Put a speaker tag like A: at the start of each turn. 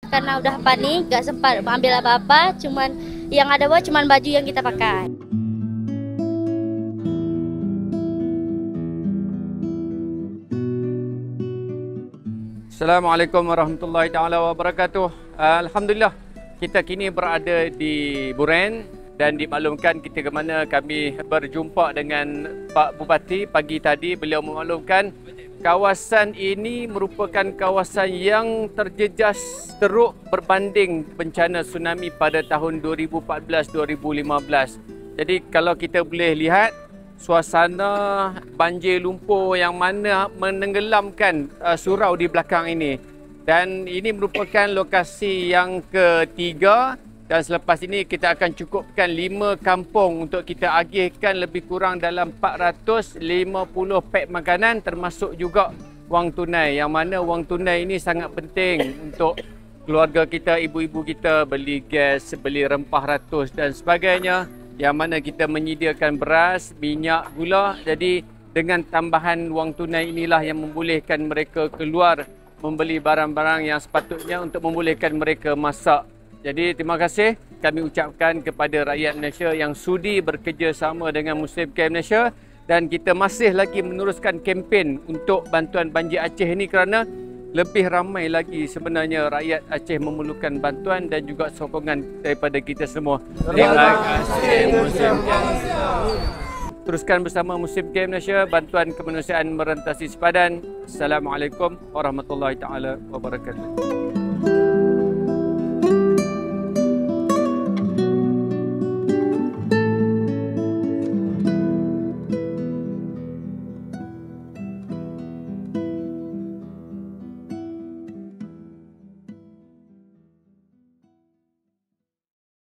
A: Karena udah panik, gak sempat ambil apa-apa, cuman yang ada cuman baju yang kita pakai.
B: Assalamualaikum warahmatullahi taala wabarakatuh. Alhamdulillah, kita kini berada di Buren dan dimaklumkan kita ke mana kami berjumpa dengan Pak Bupati pagi tadi. Beliau memaklumkan kawasan ini merupakan kawasan yang terjejas teruk berbanding bencana tsunami pada tahun 2014-2015. Jadi kalau kita boleh lihat suasana banjir lumpur yang mana menenggelamkan surau di belakang ini. Dan ini merupakan lokasi yang ketiga. Dan selepas ini kita akan cukupkan 5 kampung untuk kita agihkan lebih kurang dalam 450 pek makanan termasuk juga wang tunai. Yang mana wang tunai ini sangat penting untuk keluarga kita, ibu-ibu kita beli gas, beli rempah ratus dan sebagainya. Yang mana kita menyediakan beras, minyak, gula. Jadi dengan tambahan wang tunai inilah yang membolehkan mereka keluar membeli barang-barang yang sepatutnya untuk membolehkan mereka masak. Jadi terima kasih kami ucapkan kepada rakyat Malaysia yang sudi bekerjasama dengan Muslim Care Malaysia, dan kita masih lagi meneruskan kempen untuk bantuan banjir Aceh ini kerana lebih ramai lagi sebenarnya rakyat Aceh memerlukan bantuan dan juga sokongan daripada kita semua. Terima kasih Muslim Care Malaysia. Teruskan bersama Muslim Care Malaysia, bantuan kemanusiaan merentasi sepadan. Assalamualaikum warahmatullahi taala wabarakatuh.